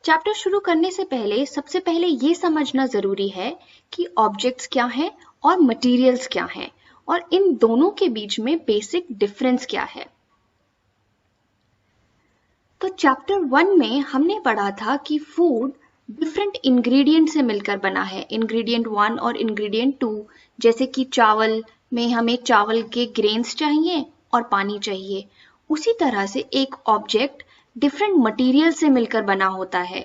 Chapter शुरू करने से पहले सबसे पहले ये समझना जरूरी है कि ऑब्जेक्ट्स क्या हैं और मटेरियल्स क्या हैं और इन दोनों के बीच में बेसिक डिफरेंस क्या है। तो चैप्टर 1 में हमने पढ़ा था कि फूड डिफरेंट इंग्रेडिएंट से मिलकर बना है, इंग्रेडिएंट 1 और इंग्रेडिएंट 2। जैसे कि चावल में हमें चावल के ग्रेन्स चाहिए और पानी चाहिए, उसी तरह से एक ऑब्जेक्ट डिफरेंट मटेरियल से मिलकर बना होता है।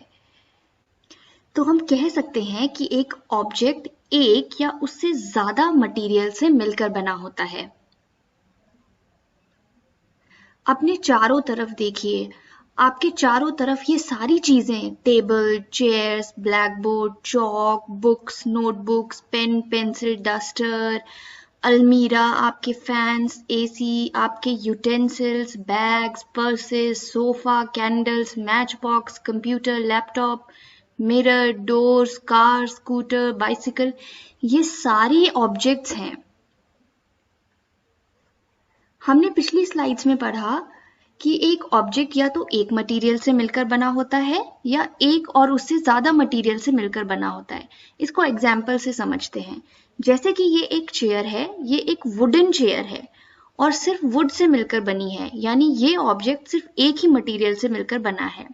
तो हम कह सकते हैं कि एक ऑब्जेक्ट एक या उससे ज्यादा मटेरियल से मिलकर बना होता है। अपने चारों तरफ देखिए, आपके चारों तरफ ये सारी चीजें, table, chairs, black board, chalk, books, notebooks, pen, pencil, duster, अलमीरा, आपके फैंस, एसी, आपके utensils, bags, purses, sofa, candles, match box, computer, laptop, mirror, doors, car, scooter, bicycle, ये सारी ऑब्जेक्ट्स हैं। हमने पिछली स्लाइड्स में पढ़ा कि एक ऑब्जेक्ट या तो एक मटेरियल से मिलकर बना होता है या एक और उससे ज्यादा मटेरियल से मिलकर बना होता है। इसको एग्जाम्पल से समझते हैं। जैसे कि ये एक चेयर है, ये एक वुडन चेयर है और सिर्फ वुड से मिलकर बनी है, यानी ये ऑब्जेक्ट सिर्फ एक ही मटेरियल से मिलकर बना है।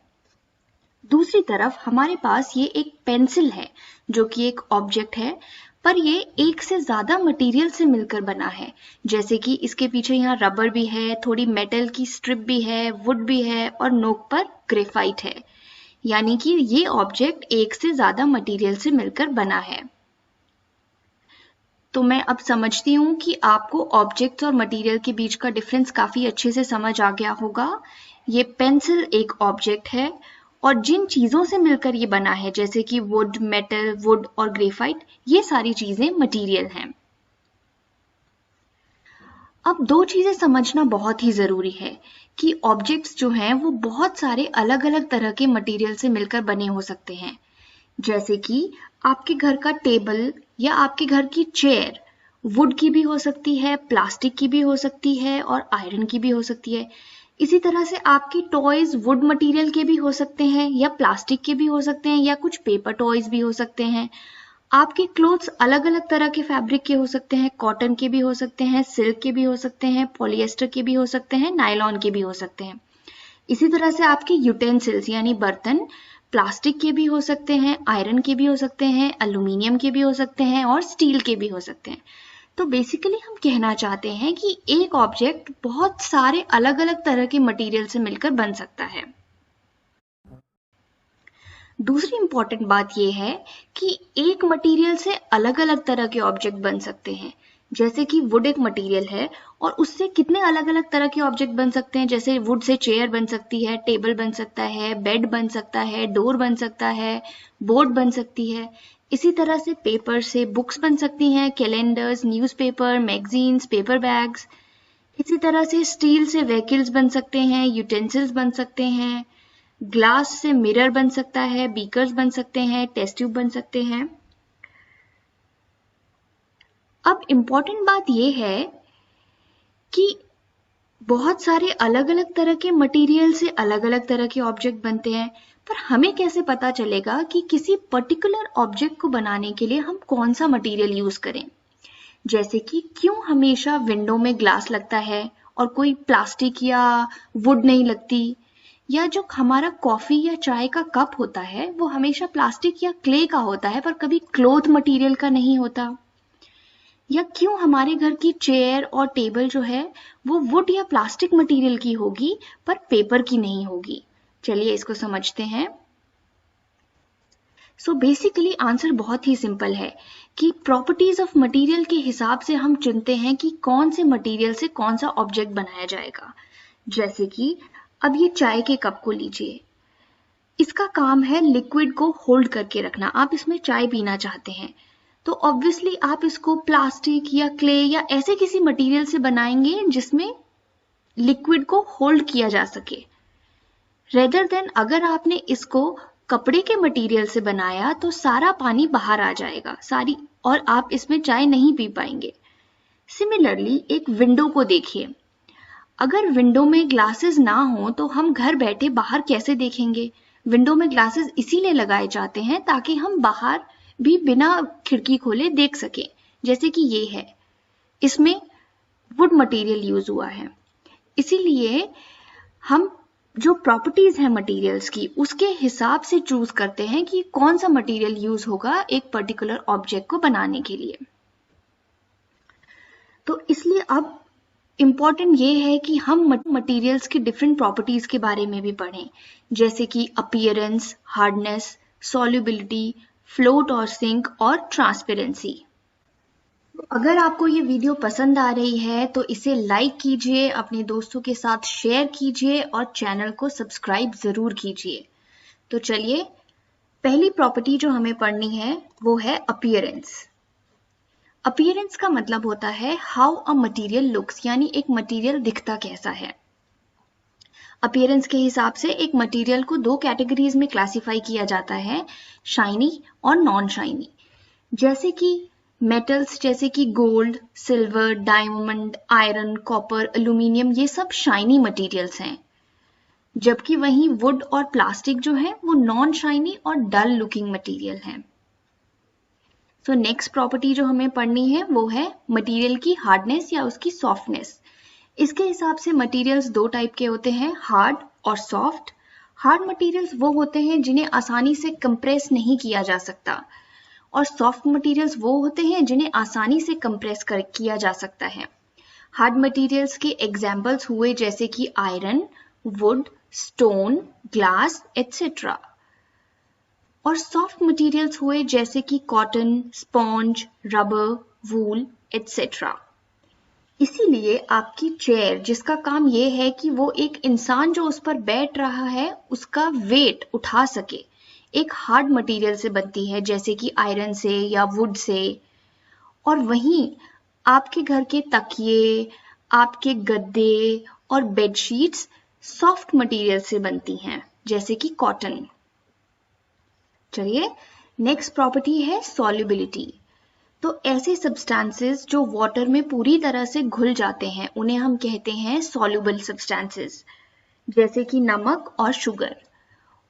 दूसरी तरफ हमारे पास ये एक पेंसिल है जो कि एक ऑब्जेक्ट है, पर ये एक से ज्यादा मटेरियल से मिलकर बना है। जैसे कि इसके पीछे यहाँ रबर भी है, थोड़ी मेटल की स्ट्रिप भी है, वुड भी है और नोक पर ग्रेफाइट है, यानी कि ये ऑब्जेक्ट एक से ज्यादा मटेरियल से मिलकर बना है। तो मैं अब समझती हूँ कि आपको ऑब्जेक्ट्स और मटेरियल के बीच का डिफरेंस काफी अच्छे से समझ आ गया होगा। ये पेंसिल एक ऑब्जेक्ट है और जिन चीजों से मिलकर ये बना है, जैसे कि वुड, मेटल, वुड और ग्रेफाइट, ये सारी चीजें मटेरियल हैं। अब दो चीजें समझना बहुत ही जरूरी है कि ऑब्जेक्ट्स जो हैं वो बहुत सारे अलग अलग तरह के मटेरियल से मिलकर बने हो सकते हैं। जैसे कि आपके घर का टेबल या आपके घर की चेयर वुड की भी हो सकती है, प्लास्टिक की भी हो सकती है और आयरन की भी हो सकती है। इसी तरह से आपके टॉयज वुड मटेरियल के भी हो सकते हैं या प्लास्टिक के भी हो सकते हैं या कुछ पेपर टॉयज भी हो सकते हैं। आपके क्लोथ्स अलग अलग तरह के फैब्रिक के हो सकते हैं, कॉटन के भी हो सकते हैं, सिल्क के भी हो सकते हैं, पॉलिएस्टर के भी हो सकते हैं, नायलॉन के भी हो सकते हैं। इसी तरह से आपके यूटेंसिल्स यानी बर्तन प्लास्टिक के भी हो सकते हैं, आयरन के भी हो सकते हैं, एल्यूमिनियम के भी हो सकते हैं और स्टील के भी हो सकते हैं। तो बेसिकली हम कहना चाहते हैं कि एक ऑब्जेक्ट बहुत सारे अलग अलग तरह के मटेरियल से मिलकर बन सकता है। दूसरी इंपॉर्टेंट बात यह है कि एक मटेरियल से अलग अलग तरह के ऑब्जेक्ट बन सकते हैं। जैसे कि वुड एक मटेरियल है और उससे कितने अलग अलग तरह के ऑब्जेक्ट बन सकते हैं। जैसे वुड से चेयर बन सकती है, टेबल बन सकता है, बेड बन सकता है, डोर बन सकता है, बोर्ड बन सकती है। इसी तरह से पेपर से बुक्स बन सकती हैं, calendars, newspaper, magazines, paper bags. इसी तरह से स्टील से व्हीकल्स बन सकते हैं, यूटेंसिल्स बन सकते हैं, ग्लास से मिरर बन सकता है, बीकर्स बन सकते हैं, टेस्ट ट्यूब बन सकते हैं। अब इम्पॉर्टेंट बात यह है कि बहुत सारे अलग अलग तरह के मटेरियल से अलग अलग तरह के ऑब्जेक्ट बनते हैं, पर हमें कैसे पता चलेगा कि किसी पर्टिकुलर ऑब्जेक्ट को बनाने के लिए हम कौन सा मटेरियल यूज करें। जैसे कि क्यों हमेशा विंडो में ग्लास लगता है और कोई प्लास्टिक या वुड नहीं लगती, या जो हमारा कॉफी या चाय का कप होता है वो हमेशा प्लास्टिक या क्ले का होता है पर कभी क्लॉथ मटेरियल का नहीं होता, या क्यों हमारे घर की चेयर और टेबल जो है वो वुड या प्लास्टिक मटेरियल की होगी पर पेपर की नहीं होगी। चलिए इसको समझते हैं। सो बेसिकली आंसर बहुत ही सिंपल है कि प्रॉपर्टीज ऑफ मटेरियल के हिसाब से हम चुनते हैं कि कौन से मटेरियल से कौन सा ऑब्जेक्ट बनाया जाएगा। जैसे कि अब ये चाय के कप को लीजिए, इसका काम है लिक्विड को होल्ड करके रखना। आप इसमें चाय पीना चाहते हैं तो ऑब्वियसली आप इसको प्लास्टिक या क्ले या ऐसे किसी मटेरियल से बनाएंगे जिसमें लिक्विड को होल्ड किया जा सके, रेदर देन अगर आपने इसको कपड़े के मटेरियल से बनाया तो सारा पानी बाहर आ जाएगा सारी, और आप इसमें चाय नहीं पी पाएंगे। सिमिलरली एक विंडो को देखिए, अगर विंडो में ग्लासेस ना हो तो हम घर बैठे बाहर कैसे देखेंगे। विंडो में ग्लासेस इसीलिए लगाए जाते हैं ताकि हम बाहर भी बिना खिड़की खोले देख सकें, जैसे कि ये है, इसमें वुड मटेरियल यूज हुआ है। इसीलिए हम जो प्रॉपर्टीज हैं मटेरियल्स की उसके हिसाब से चूज करते हैं कि कौन सा मटेरियल यूज होगा एक पर्टिकुलर ऑब्जेक्ट को बनाने के लिए। तो इसलिए अब इम्पॉर्टेंट ये है कि हम मटेरियल्स की डिफरेंट प्रॉपर्टीज के बारे में भी पढ़ें, जैसे कि अपीयरेंस, हार्डनेस, सॉल्युबिलिटी, फ्लोट और सिंक और ट्रांसपेरेंसी। अगर आपको ये वीडियो पसंद आ रही है तो इसे लाइक कीजिए, अपने दोस्तों के साथ शेयर कीजिए और चैनल को सब्सक्राइब जरूर कीजिए। तो चलिए, पहली प्रॉपर्टी जो हमें पढ़नी है वो है अपीयरेंस। अपीयरेंस का मतलब होता है हाउ अ मटेरियल लुक्स, यानी एक मटेरियल दिखता कैसा है। अपीयरेंस के हिसाब से एक मटेरियल को दो कैटेगरीज में क्लासिफाई किया जाता है, शाइनी और नॉन शाइनी। जैसे कि मेटल्स जैसे कि gold, silver, diamond, iron, copper, aluminium, ये सब शाइनी मटेरियल्स हैं, जबकि वहीं वुड और प्लास्टिक जो है वो नॉन शाइनी और डल लुकिंग मटेरियल हैं। सो नेक्स्ट प्रॉपर्टी जो हमें पढ़नी है वो है मटेरियल की हार्डनेस या उसकी सॉफ्टनेस। इसके हिसाब से मटेरियल्स दो टाइप के होते हैं, हार्ड और सॉफ्ट। हार्ड मटेरियल्स वो होते हैं जिन्हें आसानी से कंप्रेस नहीं किया जा सकता, और सॉफ्ट मटेरियल्स वो होते हैं जिन्हें आसानी से कंप्रेस किया जा सकता है। हार्ड मटेरियल्स के एग्जाम्पल्स हुए जैसे कि iron, would, stone, glass etcetera. और सॉफ्ट मटेरियल्स हुए जैसे कि कॉटन, स्पॉन्ज, रबर, वूल एटसेट्रा। इसीलिए आपकी चेयर, जिसका काम ये है कि वो एक इंसान जो उस पर बैठ रहा है उसका वेट उठा सके, एक हार्ड मटेरियल से बनती है, जैसे कि आयरन से या वुड से। और वहीं आपके घर के तकिए, आपके गद्दे और बेडशीट्स सॉफ्ट मटेरियल से बनती हैं, जैसे कि कॉटन। चलिए, नेक्स्ट प्रॉपर्टी है सॉल्युबिलिटी। तो ऐसे सब्सटेंसेस जो वाटर में पूरी तरह से घुल जाते हैं उन्हें हम कहते हैं सॉल्युबल सब्सटेंसेस, जैसे कि नमक और शुगर।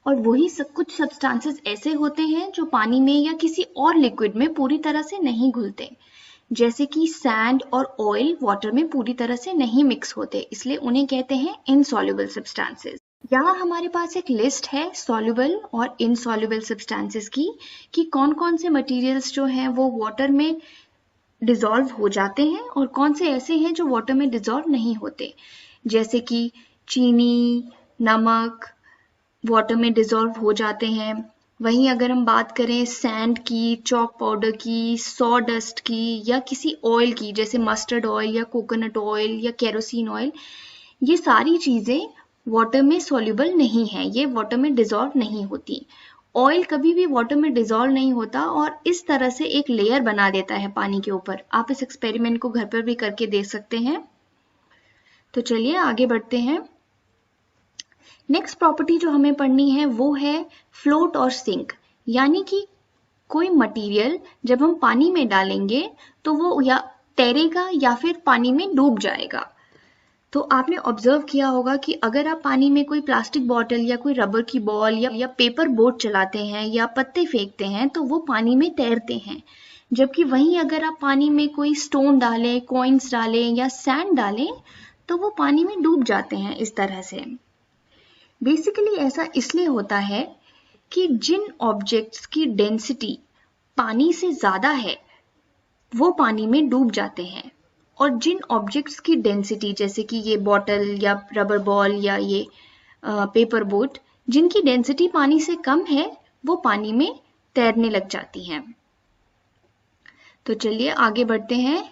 और वही कुछ सब्सटेंसेस ऐसे होते हैं जो पानी में या किसी और लिक्विड में पूरी तरह से नहीं घुलते, जैसे कि सैंड और ऑयल वाटर में पूरी तरह से नहीं मिक्स होते, इसलिए उन्हें कहते हैं इनसॉल्युबल सब्सटेंसेस। यहाँ हमारे पास एक लिस्ट है सॉल्युबल और इनसॉल्युबल सब्सटेंसेस की, कि कौन कौन से मटेरियल्स जो हैं वो वाटर में डिसॉल्व हो जाते हैं और कौन से ऐसे हैं जो वाटर में डिसॉल्व नहीं होते, जैसे कि चीनी, नमक वाटर में डिसॉल्व हो जाते हैं। वहीं अगर हम बात करें सैंड की, चॉक पाउडर की, सॉ डस्ट की, या किसी ऑयल की जैसे मस्टर्ड ऑयल या कोकोनट ऑयल या केरोसिन ऑयल, ये सारी चीजें वाटर में सॉल्युबल नहीं है, ये वाटर में डिसॉल्व नहीं होती। ऑयल कभी भी वाटर में डिसॉल्व नहीं होता और इस तरह से एक लेयर बना देता है पानी के ऊपर। आप इस एक्सपेरिमेंट को घर पर भी करके देख सकते हैं। तो चलिए आगे बढ़ते हैं। नेक्स्ट प्रॉपर्टी जो हमें पढ़नी है वो है फ्लोट और सिंक, यानी कि कोई मटेरियल जब हम पानी में डालेंगे तो वो या तैरेगा या फिर पानी में डूब जाएगा। तो आपने ऑब्जर्व किया होगा कि अगर आप पानी में कोई प्लास्टिक बॉटल या कोई रबर की बॉल या पेपर बोट चलाते हैं या पत्ते फेंकते हैं तो वो पानी में तैरते हैं, जबकि वहीं अगर आप पानी में कोई स्टोन डालें, कॉइन्स डालें या सैंड डालें तो वो पानी में डूब जाते हैं। इस तरह से बेसिकली ऐसा इसलिए होता है कि जिन ऑब्जेक्ट्स की डेंसिटी पानी से ज्यादा है वो पानी में डूब जाते हैं, और जिन ऑब्जेक्ट्स की डेंसिटी जैसे कि ये बॉटल या रबर बॉल या ये पेपर बोट, जिनकी डेंसिटी पानी से कम है वो पानी में तैरने लग जाती हैं। तो चलिए आगे बढ़ते हैं।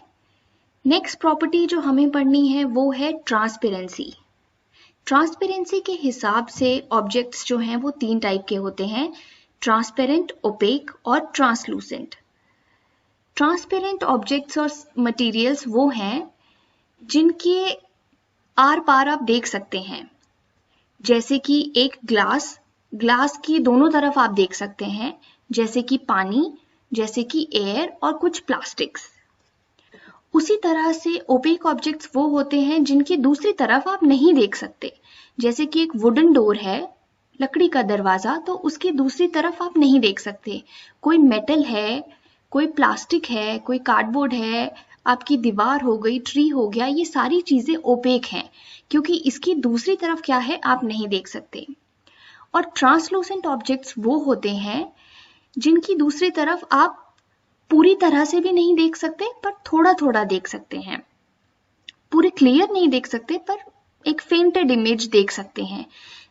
नेक्स्ट प्रॉपर्टी जो हमें पढ़नी है वो है ट्रांसपेरेंसी। ट्रांसपेरेंसी के हिसाब से ऑब्जेक्ट्स जो हैं वो तीन टाइप के होते हैं, ट्रांसपेरेंट, ओपेक और ट्रांसलूसेंट। ट्रांसपेरेंट ऑब्जेक्ट्स और मटेरियल्स वो हैं जिनके आर पार आप देख सकते हैं, जैसे कि एक ग्लास की दोनों तरफ आप देख सकते हैं, जैसे कि पानी, जैसे कि एयर और कुछ प्लास्टिक्स। उसी तरह से ओपेक ऑब्जेक्ट्स वो होते हैं जिनकी दूसरी तरफ आप नहीं देख सकते, जैसे कि एक वुडन डोर है लकड़ी का दरवाजा, तो उसकी दूसरी तरफ आप नहीं देख सकते। कोई मेटल है, कोई प्लास्टिक है, कोई कार्डबोर्ड है, आपकी दीवार हो गई, ट्री हो गया, ये सारी चीजें ओपेक हैं क्योंकि इसकी दूसरी तरफ क्या है आप नहीं देख सकते। और ट्रांसलूसेंट ऑब्जेक्ट्स वो होते हैं जिनकी दूसरी तरफ आप पूरी तरह से भी नहीं देख सकते पर थोड़ा थोड़ा देख सकते हैं। पूरे क्लियर नहीं देख सकते पर एक फेंटेड इमेज देख सकते हैं,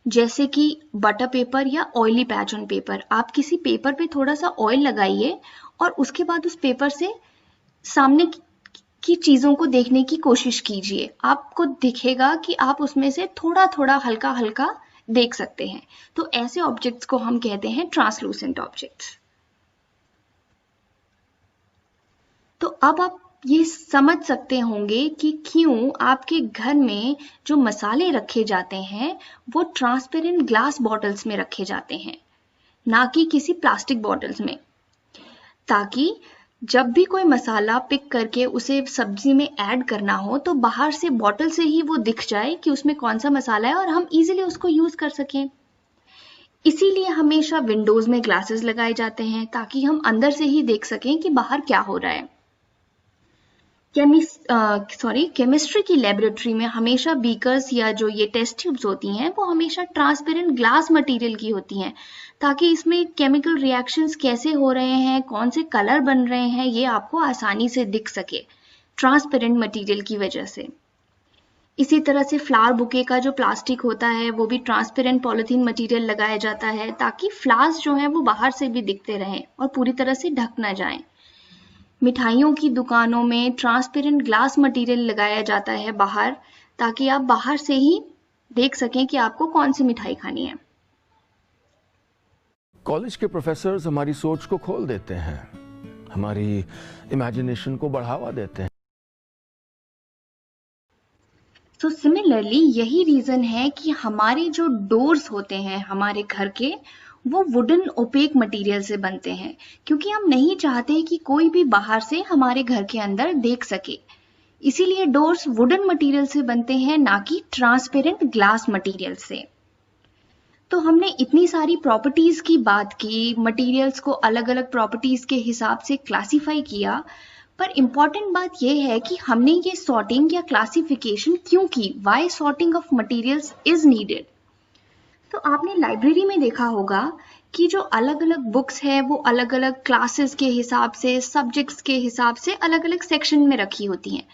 जैसे कि बटर पेपर या ऑयली पैच ऑन पेपर। आप किसी पेपर पे थोड़ा सा ऑयल लगाइए और उसके बाद उस पेपर से सामने की चीजों को देखने की कोशिश कीजिए, आपको दिखेगा कि आप उसमें से थोड़ा थोड़ा हल्का हल्का देख सकते हैं। तो ऐसे ऑब्जेक्ट्स को हम कहते हैं ट्रांसलूसेंट ऑब्जेक्ट्स। तो अब आप ये समझ सकते होंगे कि क्यों आपके घर में जो मसाले रखे जाते हैं वो ट्रांसपेरेंट ग्लास बॉटल्स में रखे जाते हैं, ना कि किसी प्लास्टिक बॉटल्स में, ताकि जब भी कोई मसाला पिक करके उसे सब्जी में ऐड करना हो तो बाहर से बॉटल से ही वो दिख जाए कि उसमें कौन सा मसाला है और हम इजीली उसको यूज कर सकें। इसीलिए हमेशा विंडोज में ग्लासेस लगाए जाते हैं ताकि हम अंदर से ही देख सकें कि बाहर क्या हो रहा है। केमिस्ट्री की लेबोरेटरी में हमेशा बीकर्स या जो ये टेस्ट ट्यूब्स होती हैं वो हमेशा ट्रांसपेरेंट ग्लास मटेरियल की होती हैं, ताकि इसमें केमिकल रिएक्शंस कैसे हो रहे हैं, कौन से कलर बन रहे हैं, ये आपको आसानी से दिख सके ट्रांसपेरेंट मटेरियल की वजह से। इसी तरह से फ्लावर बुके का जो प्लास्टिक होता है वो भी ट्रांसपेरेंट पॉलिथीन मटेरियल लगाया जाता है ताकि फ्लावर्स जो हैं वो बाहर से भी दिखते रहें और पूरी तरह से ढक ना जाएं। मिठाइयों की दुकानों में ट्रांसपेरेंट ग्लास मटेरियल लगाया जाता है बाहर, ताकि आप बाहर से ही देख सकें कि आपको कौन सी मिठाई खानी है। कॉलेज के प्रोफेसर्स हमारी सोच को खोल देते हैं, हमारी इमेजिनेशन को बढ़ावा देते हैं। तो सिमिलरली यही रीजन है कि हमारे जो डोर्स होते हैं हमारे घर के, वो वुडन ओपेक मटेरियल से बनते हैं, क्योंकि हम नहीं चाहते कि कोई भी बाहर से हमारे घर के अंदर देख सके। इसीलिए डोर्स वुडन मटेरियल से बनते हैं, ना कि ट्रांसपेरेंट ग्लास मटेरियल से। तो हमने इतनी सारी प्रॉपर्टीज की बात की, मटेरियल्स को अलग अलग प्रॉपर्टीज के हिसाब से क्लासिफाई किया, पर इंपॉर्टेंट बात यह है कि हमने ये सॉर्टिंग या क्लासिफिकेशन क्यों की, why sorting of materials is needed. तो आपने लाइब्रेरी में देखा होगा कि जो अलग अलग बुक्स है वो अलग अलग क्लासेस के हिसाब से, सब्जेक्ट्स के हिसाब से अलग अलग सेक्शन में रखी होती हैं,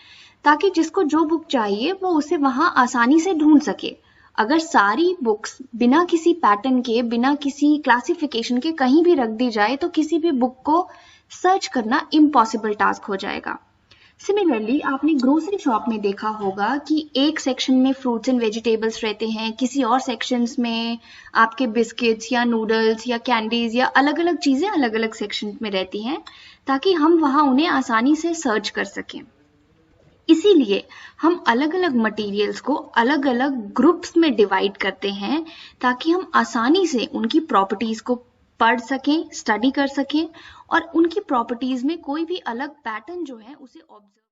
ताकि जिसको जो बुक चाहिए वो उसे वहां आसानी से ढूंढ सके। अगर सारी बुक्स बिना किसी पैटर्न के, बिना किसी क्लासिफिकेशन के कहीं भी रख दी जाए तो किसी भी बुक को सर्च करना इम्पॉसिबल टास्क हो जाएगा। सिमिलरली आपने ग्रोसरी शॉप में देखा होगा कि एक सेक्शन में फ्रूट्स एंड वेजिटेबल्स रहते हैं, किसी और सेक्शंस में आपके बिस्किट्स या नूडल्स या कैंडीज या अलग अलग चीजें अलग अलग सेक्शन में रहती हैं, ताकि हम वहां उन्हें आसानी से सर्च कर सकें। इसीलिए हम अलग अलग मटेरियल्स को अलग अलग ग्रुप्स में डिवाइड करते हैं, ताकि हम आसानी से उनकी प्रॉपर्टीज को पढ़ सकें, स्टडी कर सकें और उनकी प्रॉपर्टीज में कोई भी अलग पैटर्न जो है उसे ऑब्जर्व